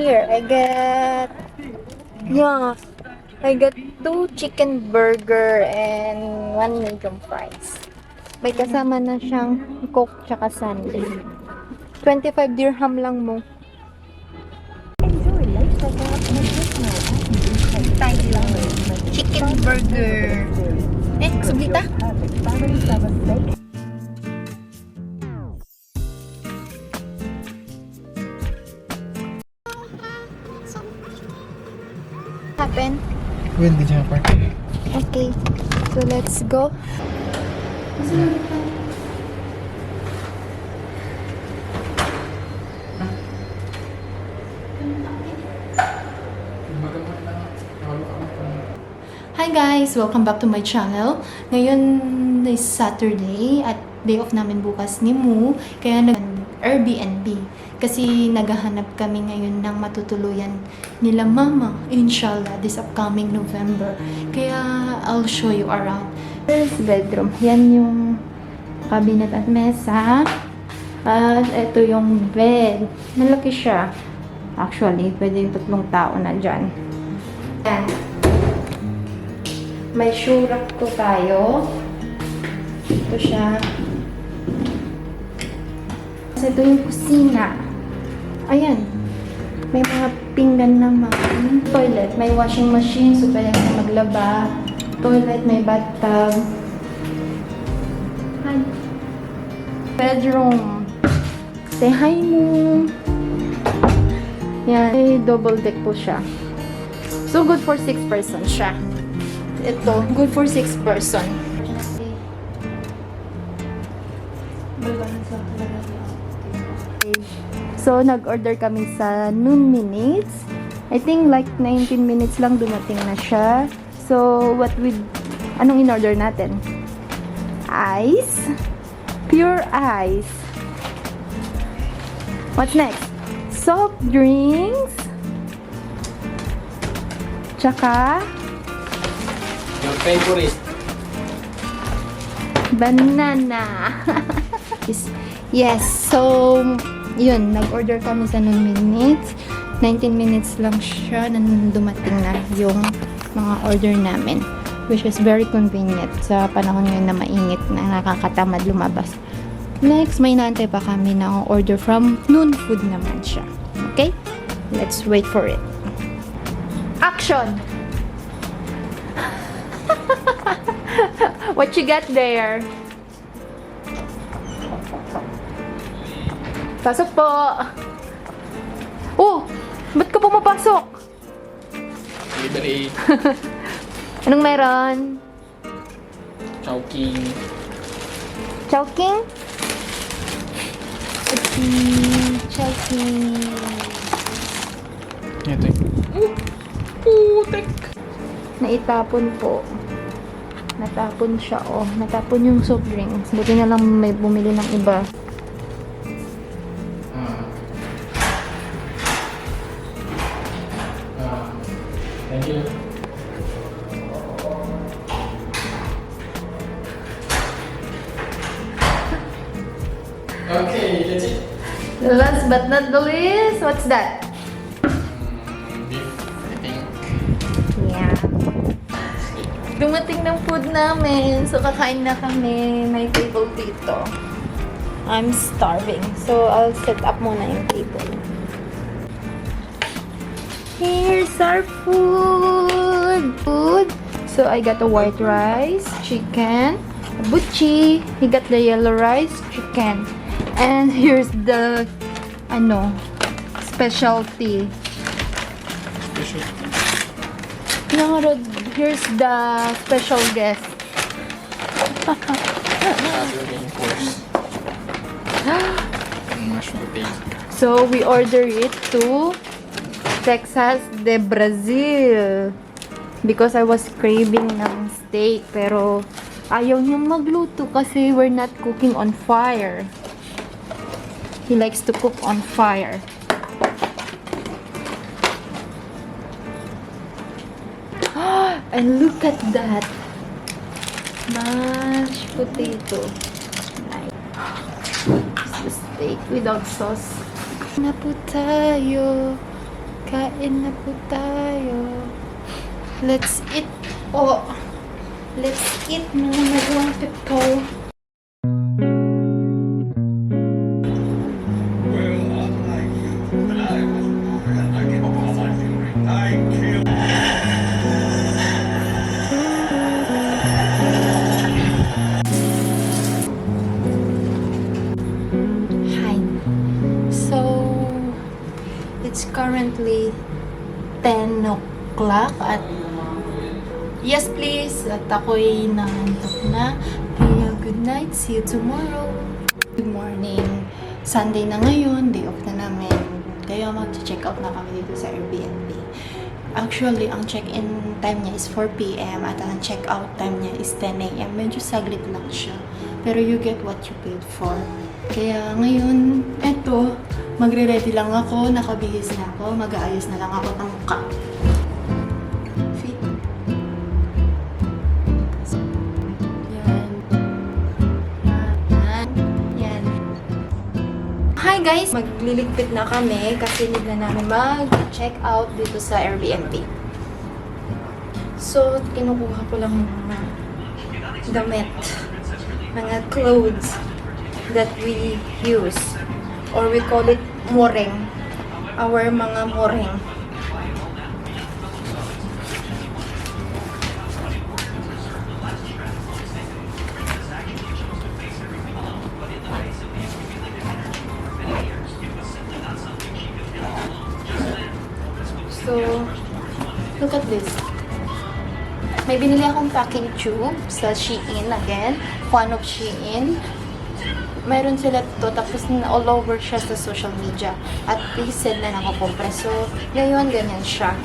here. I got 2 chicken burger and 1 medium fries. May kasama na siyang Coke tsaka sundae. 25 dirham lang mo. Tayo. Chicken burger. Sublita? Happen? When did you park? Okay. So let's go. Hi guys! Welcome back to my channel. Ngayon is Saturday at day off namin bukas ni Mu. Kaya Airbnb. Kasi naghahanap kami ngayon ng matutuluyan nila mama. Inshallah, this upcoming November. Kaya I'll show you around. First bedroom. Yan yung cabinet at mesa. At ito yung bed. Malaki siya. Actually, pwede yung 3 tao na dyan. Yan. May shoe rack po tayo. Ito siya. Kasi ito yung kusina. Ayan. May mga pinggan naman. Toilet. May washing machine. So, pwede ka maglaba. Toilet. May bathtub. Hi. Bedroom. Say hi mo. Yan. May double deck po siya. So, good for 6 person siya. Ito, good for 6 person. So, nag-order kami sa Noon Minutes. I think like 19 minutes lang dumating na siya. So, anong in-order natin? Ice. Pure ice. What's next? Soft drinks. Tsaka Your favorite? banana. Yes. So, yun. Nag-order kami sa Noon Minutes. 19 minutes lang siya na dumating na yung mga order namin. Which is very convenient sa panahon ngayon na mainit na nakakatamad lumabas. Next, may naantay pa kami na order from Noon Food naman siya. Okay? Let's wait for it. Action! What you got there? Pasok po! Oh! Ba't ka pumapasok? Delivery. Anong meron? Chowking. Chowking? Chowking. Ito eh. Putek! Naitapon po. Natapon siya, oh. Natapon yung soft drinks. Buti na lang may bumili ng iba. Thank you. Okay, that's it. Last but not the least, what's that? Beef, I think. Yeah. Dumating ng food namin. So, kakain na kami. May table dito. I'm starving. So, I'll set up muna yung table. Here's our food. So, I got a white rice, chicken, butchi. He got the yellow rice, chicken. And here's the, specialty. No, here's the special guest. Other main course. Mashed potato. So, we order it to Texas de Brazil. Because I was craving ng steak. Pero, ayaw niyang magluto kasi we're not cooking on fire. He likes to cook on fire. And look at that. Mashed potato. Nice. This is the steak without sauce. Na po tayo. Kain na po tayo. Let's eat. Oh, let's eat mga nagawang pito. Hi. So, it's currently 10 o'clock at yes please, at ako'y nangantok na. Kaya good night, see you tomorrow. Good morning. Sunday na ngayon, day off na namin. Kaya mag-check out na kami dito sa Airbnb. Actually, ang check-in time niya is 4 p.m. at ang check-out time niya is 10 a.m. Medyo saglit lang siya. Pero you get what you paid for. Kaya ngayon, eto, magre-ready lang ako, nakabihis na ako, mag-aayos na lang ako ng mukha. Fit. Yan. Yan. Yan. Hi guys! Magliligpit na kami kasi need na namin mag-check out dito sa Airbnb. So, kinukuha ko lang yung mga damit, mga clothes that we use, or we call it moreng, our mga moreng. So, look at this. May binili akong packing tube sa Shein again. Fan of Shein. Mayroon sila to, tapos all over siya sa social media. At said na nakakompress. So, ngayon, ganyan siya.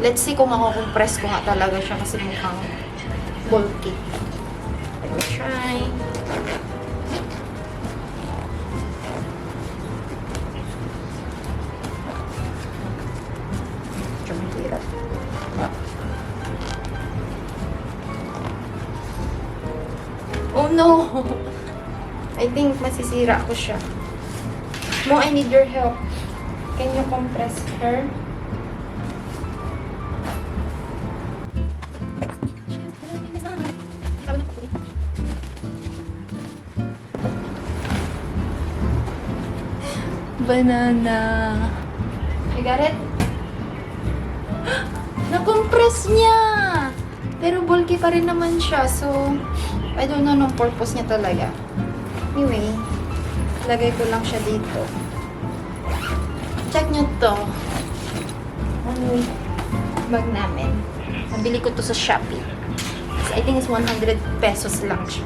Let's see kung makakompress ko nga talaga siya kasi mukhang bulky. Let me try. Medyo mahirap. Oh no! I think masisira ko siya. Mo, I need your help. Can you compress her? Banana. You got it? Na-compress niya! Pero bulky pa rin naman siya. So, I don't know anong purpose niya talaga. Anyway, lagay ko lang siya dito. Check nyo to. Ano bag namin. Nabili ko to sa Shopee. So, I think it's 100 pesos lang siya.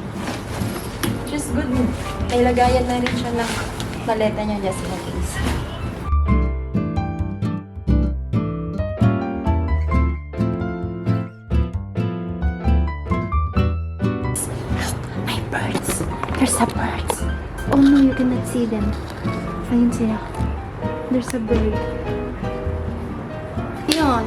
Which is good. May lagayan na rin siya ng maleta niya just in case. There's a bird. Oh no, you cannot see them. Ayun sila. There's a bird. Yun.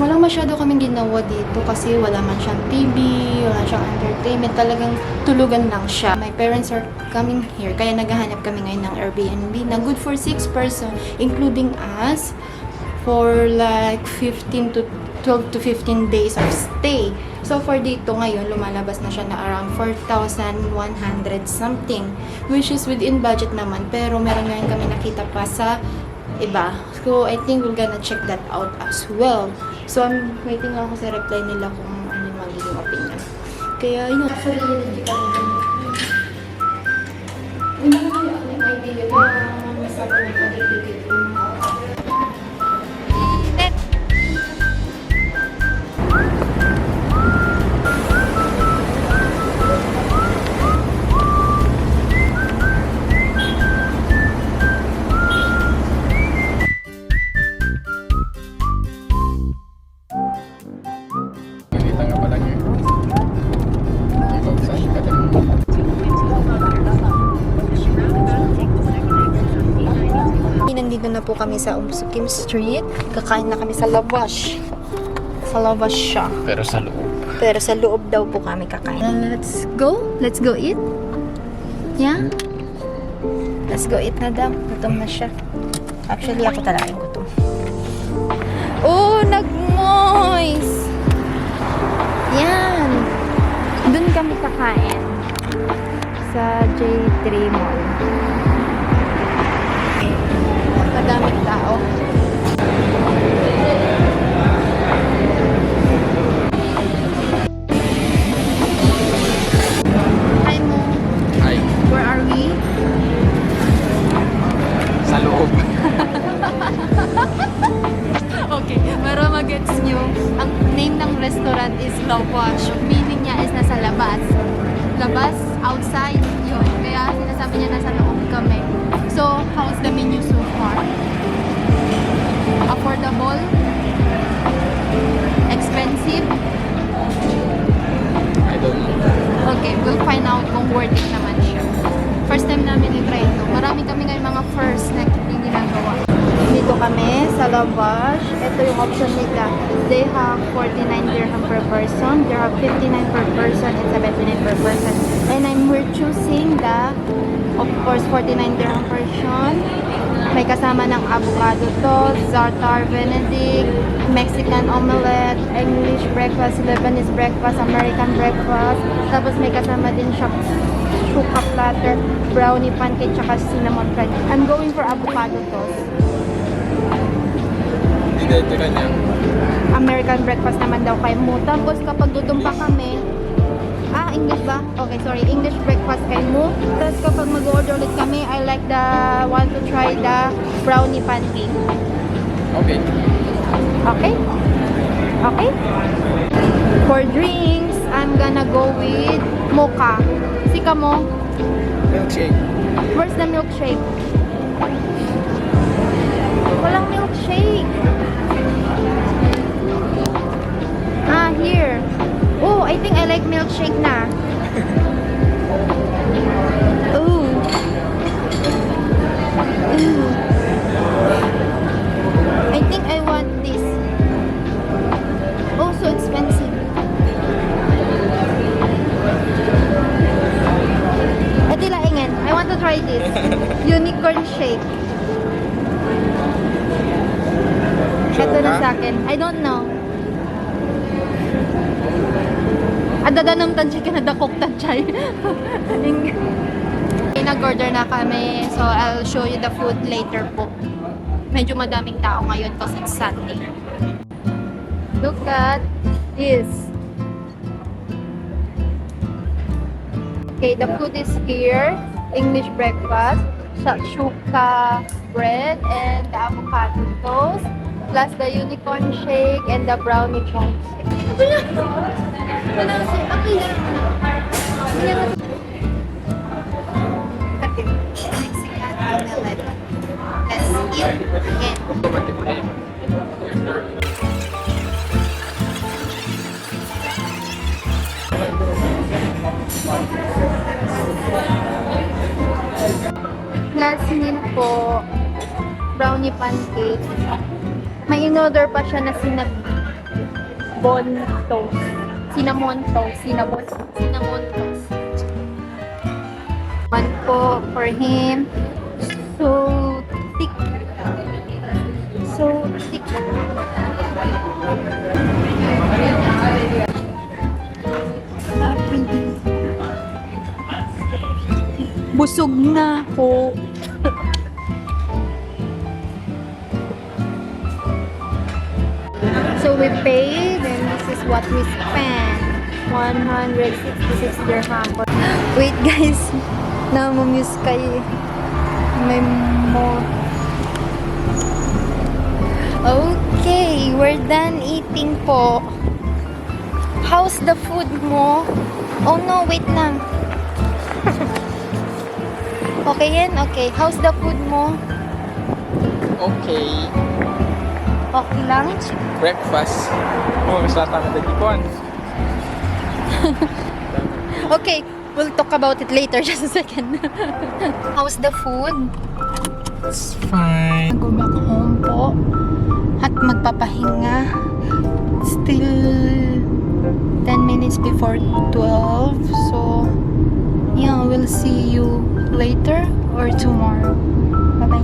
Walang masyado kaming ginawa dito kasi wala man siyang TV, wala siyang entertainment. Talagang tulugan lang siya. My parents are coming here, kaya naghahanap kami ngayon ng Airbnb na good for 6 person, including us, for like 15 to 12 to 15 days of stay. So, for dito ngayon, lumalabas na siya na around 4,100 something, which is within budget naman. Pero meron ngayon kami nakita pa sa iba. So, I think we're gonna check that out as well. So, I'm waiting ako sa reply nila kung ano yung magiging opinion. Kaya, yun. Actually, hindi kami hindi na kami ako yung idea. Kaya, masama na pag-ibigay ko. Nandito na po kami sa Umsukim Street. Kakain na kami sa Lavash. Sa Lavash siya. Pero sa loob. Pero sa loob daw po kami kakain. Let's go. Let's go eat. Yeah? Let's go eat na daw. Gutom na siya. Actually, ako talaga yung gutom. Oh, nag-moist! Yan. Doon kami kakain. Sa J3 Mall. Madaming tao. Hi mo. Ay, Where are we? sa loob. Okay, para magets nyo, ang name ng restaurant is Lawash. Meaning niya is nasa labas. Labas, outside, yun. Kaya sinasabi niya nasa loob kami. So, how's the menu so far? Affordable? Expensive? I don't know. Okay, we'll find out kung worth it naman siya. First time namin i-try ito. Marami kami ngayon mga first na hindi ginagawa. Dito kami sa Lawash. Ito yung option nila. They have 49 dirham per person. They have 59 per person and 79 per person. And we're choosing the, of course, 49 dirham person. May kasama ng avocado toast, za'atar benedict, Mexican omelette, English breakfast, Lebanese breakfast, American breakfast. Tapos may kasama din siya shuka platter, brownie pancake, tsaka cinnamon bread. I'm going for avocado toast. Hindi dahil tira niya. American breakfast naman daw kay mo. Tapos kapag gutom pa kami, English ba? Okay, sorry. English breakfast kay mo. Tapos kapag mag-order ulit kami, I like want to try the brownie pancake. Okay. Okay? Okay? For drinks, I'm gonna go with mocha. Sika mo? Milkshake. Where's the milkshake? Walang milkshake. Here. Oh, I think I like milkshake na. Ooh. Ooh. I think I want this. Oh, so expensive. Ito laingan. I want to try this. Unicorn shake. Ito na sa akin. I don't know. Adadanam tansya ka na dakok tansya. Nag-order na kami. So, I'll show you the food later po. Medyo madaming tao ngayon kasi it's Sunday. Look at this. Okay, the food is here. English breakfast, shakshuka bread, and the avocado toast, plus the unicorn shake and the brownie chunk shake. Okay, Mexican omelette. Let's eat again. Last meal po, brownie pancake. May in-order pa siya na cinnamon toast. Cinnamon toast. One po for him. So thick. Busog na po. So we paid and this is what we spent. 166 dirham. Wait guys, namamuse kayo. May more. Okay, we're done eating po. How's the food mo? Oh no, wait lang. Okay yan? Okay. How's the food mo? Okay. Okay lang? Breakfast. Oh, mas lata na dagikon. Okay, we'll talk about it later. Just a second. How's the food? It's fine. Go back home po. At magpapahinga. Still 10 minutes before 12. So, yeah, we'll see you later or tomorrow. Bye-bye.